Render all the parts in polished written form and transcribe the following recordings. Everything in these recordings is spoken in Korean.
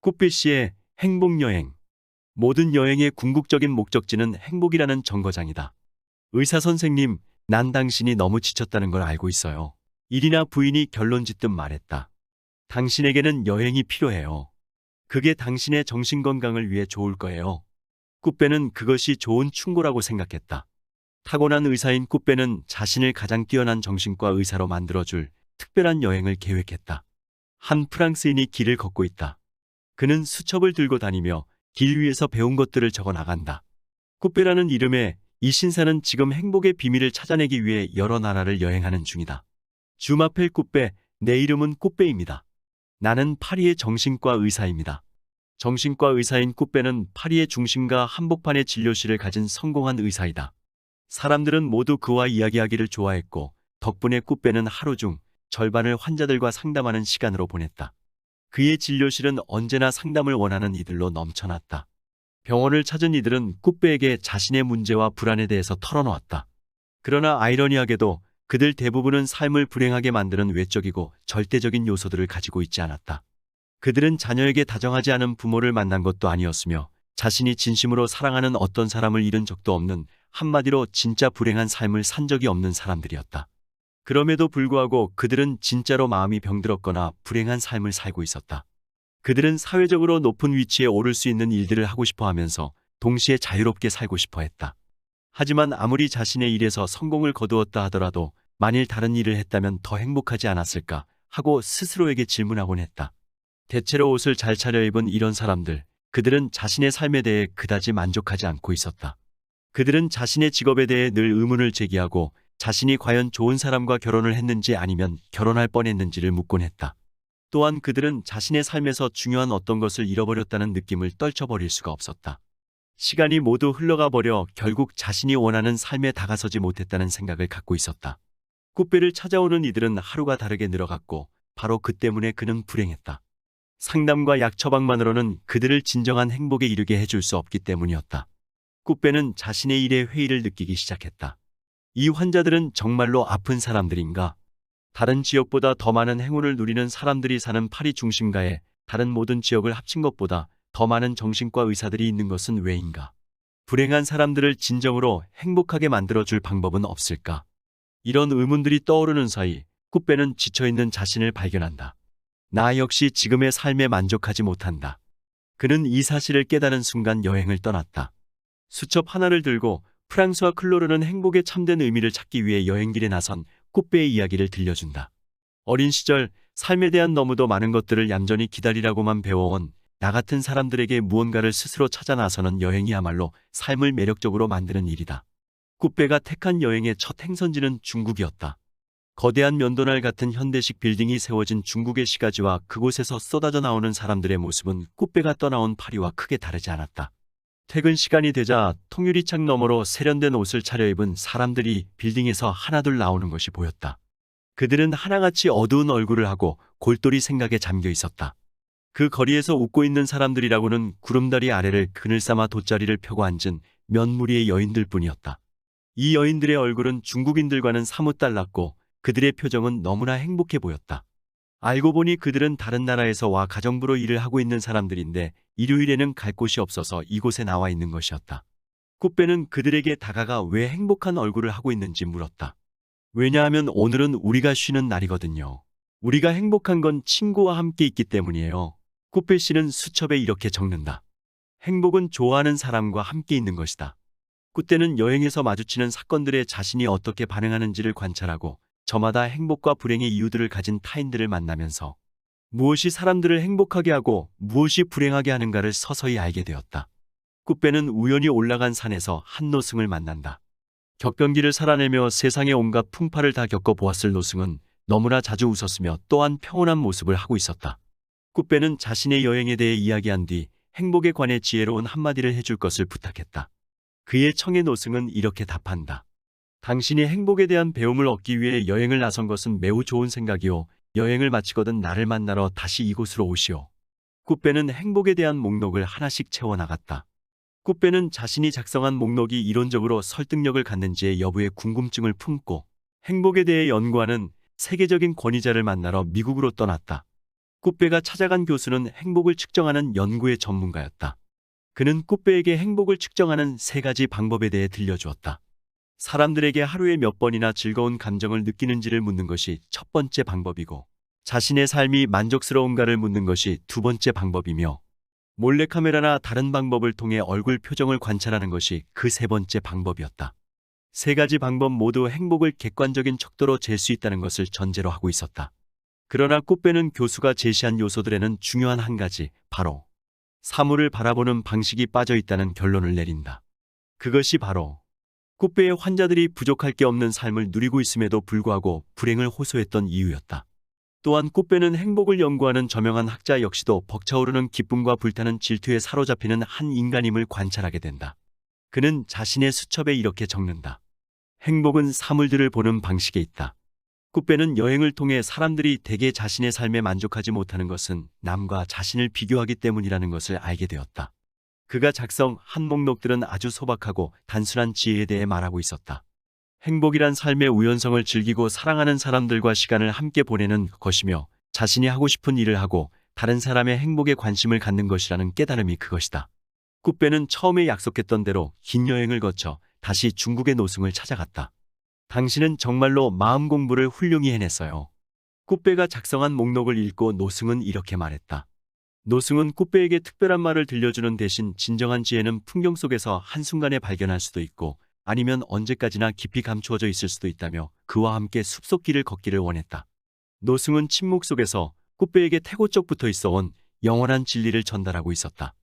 꾸삐 씨의 행복여행. 모든 여행의 궁극적인 목적지는 행복이라는 정거장이다. 의사 선생님, 난 당신이 너무 지쳤다는 걸 알고 있어요. 일이나 부인이 결론 짓듯 말했다. 당신에게는 여행이 필요해요. 그게 당신의 정신건강을 위해 좋을 거예요. 꾸빼는 그것이 좋은 충고라고 생각했다. 타고난 의사인 꾸빼는 자신을 가장 뛰어난 정신과 의사로 만들어줄 특별한 여행을 계획했다. 한 프랑스인이 길을 걷고 있다. 그는 수첩을 들고 다니며 길 위에서 배운 것들을 적어 나간다. 꾸빼라는 이름의 이 신사는 지금 행복의 비밀을 찾아내기 위해 여러 나라를 여행하는 중이다. 주마펠 꾸빼, 내 이름은 꾸빼입니다. 나는 파리의 정신과 의사입니다. 정신과 의사인 꾸빼는 파리의 중심가 한복판의 진료실을 가진 성공한 의사이다. 사람들은 모두 그와 이야기하기를 좋아했고 덕분에 꾸빼는 하루 중 절반을 환자들과 상담하는 시간으로 보냈다. 그의 진료실은 언제나 상담을 원하는 이들로 넘쳐났다. 병원을 찾은 이들은 꾸빼에게 자신의 문제와 불안에 대해서 털어놓았다. 그러나 아이러니하게도 그들 대부분은 삶을 불행하게 만드는 외적이고 절대적인 요소들을 가지고 있지 않았다. 그들은 자녀에게 다정하지 않은 부모를 만난 것도 아니었으며 자신이 진심으로 사랑하는 어떤 사람을 잃은 적도 없는, 한마디로 진짜 불행한 삶을 산 적이 없는 사람들이었다. 그럼에도 불구하고 그들은 진짜로 마음이 병들었거나 불행한 삶을 살고 있었다. 그들은 사회적으로 높은 위치에 오를 수 있는 일들을 하고 싶어 하면서 동시에 자유롭게 살고 싶어 했다. 하지만 아무리 자신의 일에서 성공을 거두었다 하더라도 만일 다른 일을 했다면 더 행복하지 않았을까 하고 스스로에게 질문하곤 했다. 대체로 옷을 잘 차려입은 이런 사람들, 그들은 자신의 삶에 대해 그다지 만족하지 않고 있었다. 그들은 자신의 직업에 대해 늘 의문을 제기하고 자신이 과연 좋은 사람과 결혼을 했는지 아니면 결혼할 뻔했는지를 묻곤 했다. 또한 그들은 자신의 삶에서 중요한 어떤 것을 잃어버렸다는 느낌을 떨쳐버릴 수가 없었다. 시간이 모두 흘러가 버려 결국 자신이 원하는 삶에 다가서지 못했다는 생각을 갖고 있었다. 꾸빼를 찾아오는 이들은 하루가 다르게 늘어갔고 바로 그 때문에 그는 불행했다. 상담과 약 처방만으로는 그들을 진정한 행복에 이르게 해줄 수 없기 때문이었다. 꾸빼는 자신의 일에 회의를 느끼기 시작했다. 이 환자들은 정말로 아픈 사람들인가? 다른 지역보다 더 많은 행운을 누리는 사람들이 사는 파리 중심가에 다른 모든 지역을 합친 것보다 더 많은 정신과 의사들이 있는 것은 왜인가? 불행한 사람들을 진정으로 행복하게 만들어줄 방법은 없을까? 이런 의문들이 떠오르는 사이 꾸빼는 지쳐있는 자신을 발견한다. 나 역시 지금의 삶에 만족하지 못한다. 그는 이 사실을 깨달은 순간 여행을 떠났다. 수첩 하나를 들고 프랑스와 클로르는 행복의 참된 의미를 찾기 위해 여행길에 나선 꾸빼의 이야기를 들려준다. 어린 시절 삶에 대한 너무도 많은 것들을 얌전히 기다리라고만 배워온 나 같은 사람들에게 무언가를 스스로 찾아 나서는 여행이야말로 삶을 매력적으로 만드는 일이다. 꾸빼가 택한 여행의 첫 행선지는 중국이었다. 거대한 면도날 같은 현대식 빌딩이 세워진 중국의 시가지와 그곳에서 쏟아져 나오는 사람들의 모습은 꾸빼가 떠나온 파리와 크게 다르지 않았다. 퇴근 시간이 되자 통유리창 너머로 세련된 옷을 차려입은 사람들이 빌딩에서 하나둘 나오는 것이 보였다. 그들은 하나같이 어두운 얼굴을 하고 골똘히 생각에 잠겨 있었다. 그 거리에서 웃고 있는 사람들이라고는 구름다리 아래를 그늘 삼아 돗자리를 펴고 앉은 몇 무리의 여인들 뿐이었다. 이 여인들의 얼굴은 중국인들과는 사뭇 달랐고 그들의 표정은 너무나 행복해 보였다. 알고 보니 그들은 다른 나라에서 와 가정부로 일을 하고 있는 사람들인데 일요일에는 갈 곳이 없어서 이곳에 나와 있는 것이었다. 꾸빼는 그들에게 다가가 왜 행복한 얼굴을 하고 있는지 물었다. 왜냐하면 오늘은 우리가 쉬는 날이거든요. 우리가 행복한 건 친구와 함께 있기 때문이에요. 꾸빼 씨는 수첩에 이렇게 적는다. 행복은 좋아하는 사람과 함께 있는 것이다. 꾸빼는 여행에서 마주치는 사건들에 자신이 어떻게 반응하는지를 관찰하고 저마다 행복과 불행의 이유들을 가진 타인들을 만나면서 무엇이 사람들을 행복하게 하고 무엇이 불행하게 하는가를 서서히 알게 되었다. 꾸빼는 우연히 올라간 산에서 한 노승을 만난다. 격변기를 살아내며 세상의 온갖 풍파를 다 겪어보았을 노승은 너무나 자주 웃었으며 또한 평온한 모습을 하고 있었다. 꾸빼는 자신의 여행에 대해 이야기한 뒤 행복에 관해 지혜로운 한마디를 해줄 것을 부탁했다. 그의 청의 노승은 이렇게 답한다. 당신이 행복에 대한 배움을 얻기 위해 여행을 나선 것은 매우 좋은 생각이요. 여행을 마치거든 나를 만나러 다시 이곳으로 오시오. 꾸빼는 행복에 대한 목록을 하나씩 채워나갔다. 꾸빼는 자신이 작성한 목록이 이론적으로 설득력을 갖는지의 여부에 궁금증을 품고 행복에 대해 연구하는 세계적인 권위자를 만나러 미국으로 떠났다. 꾸빼가 찾아간 교수는 행복을 측정하는 연구의 전문가였다. 그는 꾸빼에게 행복을 측정하는 3가지 방법에 대해 들려주었다. 사람들에게 하루에 몇 번이나 즐거운 감정을 느끼는지를 묻는 것이 첫 번째 방법이고, 자신의 삶이 만족스러운가를 묻는 것이 2번째 방법이며, 몰래카메라나 다른 방법을 통해 얼굴 표정을 관찰하는 것이 그 3번째 방법이었다. 3가지 방법 모두 행복을 객관적인 척도로 잴 수 있다는 것을 전제로 하고 있었다. 그러나 꾸빼는 교수가 제시한 요소들에는 중요한 한 가지, 바로 사물을 바라보는 방식이 빠져 있다는 결론을 내린다. 그것이 바로 꾸빼의 환자들이 부족할 게 없는 삶을 누리고 있음에도 불구하고 불행을 호소했던 이유였다. 또한 꾸빼는 행복을 연구하는 저명한 학자 역시도 벅차오르는 기쁨과 불타는 질투에 사로잡히는 한 인간임을 관찰하게 된다. 그는 자신의 수첩에 이렇게 적는다. 행복은 사물들을 보는 방식에 있다. 꾸빼는 여행을 통해 사람들이 대개 자신의 삶에 만족하지 못하는 것은 남과 자신을 비교하기 때문이라는 것을 알게 되었다. 그가 작성한 목록들은 아주 소박하고 단순한 지혜에 대해 말하고 있었다. 행복이란 삶의 우연성을 즐기고 사랑하는 사람들과 시간을 함께 보내는 것이며, 자신이 하고 싶은 일을 하고 다른 사람의 행복에 관심을 갖는 것이라는 깨달음이 그것이다. 꾸빼는 처음에 약속했던 대로 긴 여행을 거쳐 다시 중국의 노승을 찾아갔다. 당신은 정말로 마음 공부를 훌륭히 해냈어요. 꾸빼가 작성한 목록을 읽고 노승은 이렇게 말했다. 노승은 꾸빼에게 특별한 말을 들려주는 대신 진정한 지혜는 풍경 속에서 한순간에 발견할 수도 있고, 아니면 언제까지나 깊이 감추어져 있을 수도 있다며 그와 함께 숲속길을 걷기를 원했다. 노승은 침묵 속에서 꾸빼에게 태고쩍 붙어 있어온 영원한 진리를 전달하고 있었다.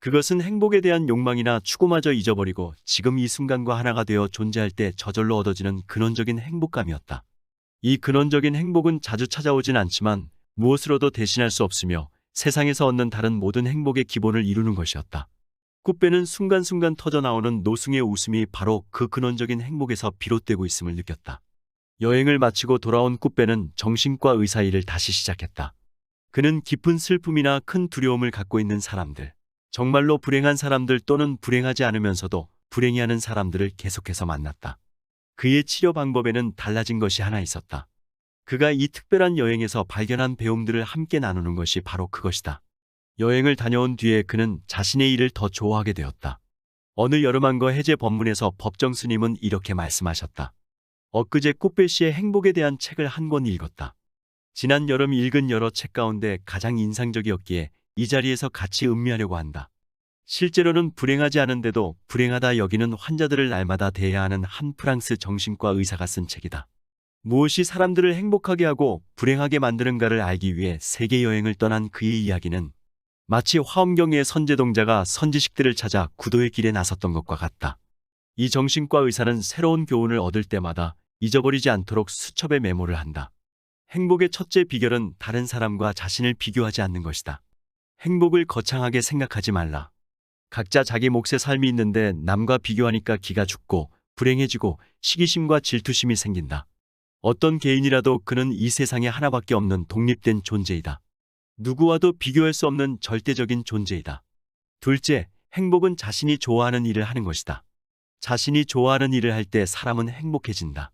그것은 행복에 대한 욕망이나 추구마저 잊어버리고 지금 이 순간과 하나가 되어 존재할 때 저절로 얻어지는 근원적인 행복감이었다. 이 근원적인 행복은 자주 찾아오진 않지만 무엇으로도 대신할 수 없으며 세상에서 얻는 다른 모든 행복의 기본을 이루는 것이었다. 꾸빼는 순간순간 터져나오는 노승의 웃음이 바로 그 근원적인 행복에서 비롯되고 있음을 느꼈다. 여행을 마치고 돌아온 꾸빼는 정신과 의사 일을 다시 시작했다. 그는 깊은 슬픔이나 큰 두려움을 갖고 있는 사람들, 정말로 불행한 사람들 또는 불행하지 않으면서도 불행해하는 사람들을 계속해서 만났다. 그의 치료 방법에는 달라진 것이 하나 있었다. 그가 이 특별한 여행에서 발견한 배움들을 함께 나누는 것이 바로 그것이다. 여행을 다녀온 뒤에 그는 자신의 일을 더 좋아하게 되었다. 어느 여름한거 해제 법문에서 법정 스님은 이렇게 말씀하셨다. 엊그제 꾸빼 씨의 행복에 대한 책을 한 권 읽었다. 지난 여름 읽은 여러 책 가운데 가장 인상적이었기에 이 자리에서 같이 음미하려고 한다. 실제로는 불행하지 않은데도 불행하다 여기는 환자들을 날마다 대해야 하는 한 프랑스 정신과 의사가 쓴 책이다. 무엇이 사람들을 행복하게 하고 불행하게 만드는가를 알기 위해 세계 여행을 떠난 그의 이야기는 마치 화엄경의 선제동자가 선지식들을 찾아 구도의 길에 나섰던 것과 같다. 이 정신과 의사는 새로운 교훈을 얻을 때마다 잊어버리지 않도록 수첩에 메모를 한다. 행복의 첫째 비결은 다른 사람과 자신을 비교하지 않는 것이다. 행복을 거창하게 생각하지 말라. 각자 자기 몫의 삶이 있는데 남과 비교하니까 기가 죽고 불행해지고 시기심과 질투심이 생긴다. 어떤 개인이라도 그는 이 세상에 하나밖에 없는 독립된 존재이다. 누구와도 비교할 수 없는 절대적인 존재이다. 둘째, 행복은 자신이 좋아하는 일을 하는 것이다. 자신이 좋아하는 일을 할 때 사람은 행복해진다.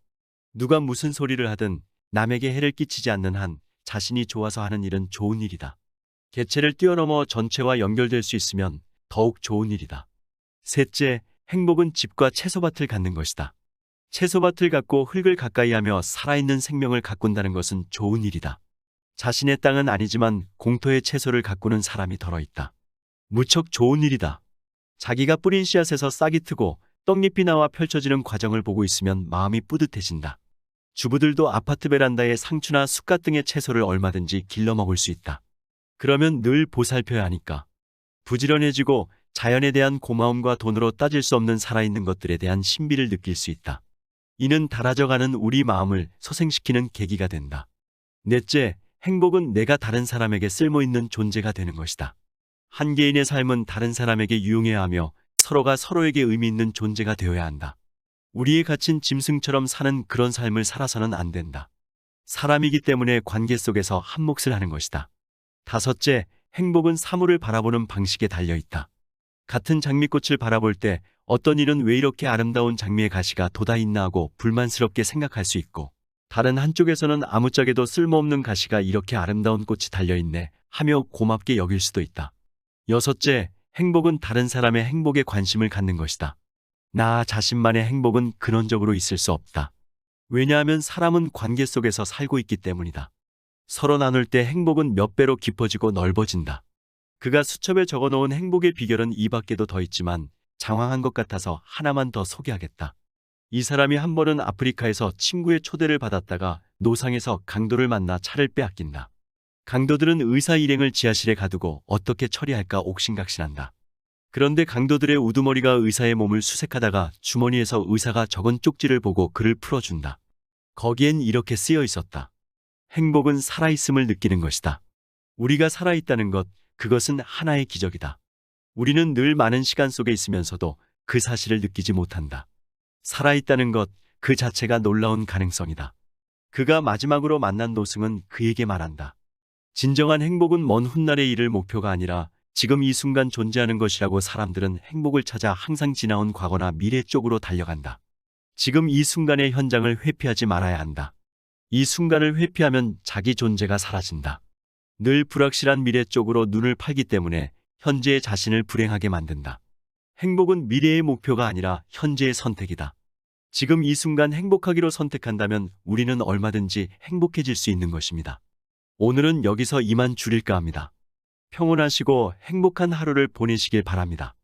누가 무슨 소리를 하든 남에게 해를 끼치지 않는 한 자신이 좋아서 하는 일은 좋은 일이다. 개체를 뛰어넘어 전체와 연결될 수 있으면 더욱 좋은 일이다. 셋째, 행복은 집과 채소밭을 갖는 것이다. 채소밭을 갖고 흙을 가까이 하며 살아있는 생명을 가꾼다는 것은 좋은 일이다. 자신의 땅은 아니지만 공터의 채소를 가꾸는 사람이 덜어있다. 무척 좋은 일이다. 자기가 뿌린 씨앗에서 싹이 트고 떡잎이 나와 펼쳐지는 과정을 보고 있으면 마음이 뿌듯해진다. 주부들도 아파트 베란다에 상추나 쑥갓 등의 채소를 얼마든지 길러 먹을 수 있다. 그러면 늘 보살펴야 하니까. 부지런해지고 자연에 대한 고마움과 돈으로 따질 수 없는 살아있는 것들에 대한 신비를 느낄 수 있다. 이는 닳아져가는 우리 마음을 소생시키는 계기가 된다. 넷째, 행복은 내가 다른 사람에게 쓸모있는 존재가 되는 것이다. 한 개인의 삶은 다른 사람에게 유용해야 하며 서로가 서로에게 의미 있는 존재가 되어야 한다. 우리에 갇힌 짐승처럼 사는 그런 삶을 살아서는 안 된다. 사람이기 때문에 관계 속에서 한 몫을 하는 것이다. 다섯째, 행복은 사물을 바라보는 방식에 달려있다. 같은 장미꽃을 바라볼 때 어떤 일은 왜 이렇게 아름다운 장미의 가시가 돋아있나 하고 불만스럽게 생각할 수 있고, 다른 한쪽에서는 아무짝에도 쓸모없는 가시가 이렇게 아름다운 꽃이 달려있네 하며 고맙게 여길 수도 있다. 여섯째, 행복은 다른 사람의 행복에 관심을 갖는 것이다. 나 자신만의 행복은 근원적으로 있을 수 없다. 왜냐하면 사람은 관계 속에서 살고 있기 때문이다. 서로 나눌 때 행복은 몇 배로 깊어지고 넓어진다. 그가 수첩에 적어놓은 행복의 비결은 이 밖에도 더 있지만 장황한 것 같아서 하나만 더 소개하겠다. 이 사람이 한 번은 아프리카에서 친구의 초대를 받았다가 노상에서 강도를 만나 차를 빼앗긴다. 강도들은 의사 일행을 지하실에 가두고 어떻게 처리할까 옥신각신한다. 그런데 강도들의 우두머리가 의사의 몸을 수색하다가 주머니에서 의사가 적은 쪽지를 보고 글을 풀어준다. 거기엔 이렇게 쓰여 있었다. 행복은 살아있음을 느끼는 것이다. 우리가 살아있다는 것, 그것은 하나의 기적이다. 우리는 늘 많은 시간 속에 있으면서도 그 사실을 느끼지 못한다. 살아있다는 것, 그 자체가 놀라운 가능성이다. 그가 마지막으로 만난 노승은 그에게 말한다. 진정한 행복은 먼 훗날의 일을 목표가 아니라 지금 이 순간 존재하는 것이라고. 사람들은 행복을 찾아 항상 지나온 과거나 미래 쪽으로 달려간다. 지금 이 순간의 현장을 회피하지 말아야 한다. 이 순간을 회피하면 자기 존재가 사라진다. 늘 불확실한 미래 쪽으로 눈을 팔기 때문에 현재의 자신을 불행하게 만든다. 행복은 미래의 목표가 아니라 현재의 선택이다. 지금 이 순간 행복하기로 선택한다면 우리는 얼마든지 행복해질 수 있는 것입니다. 오늘은 여기서 이만 줄일까 합니다. 평온하시고 행복한 하루를 보내시길 바랍니다.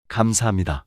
감사합니다.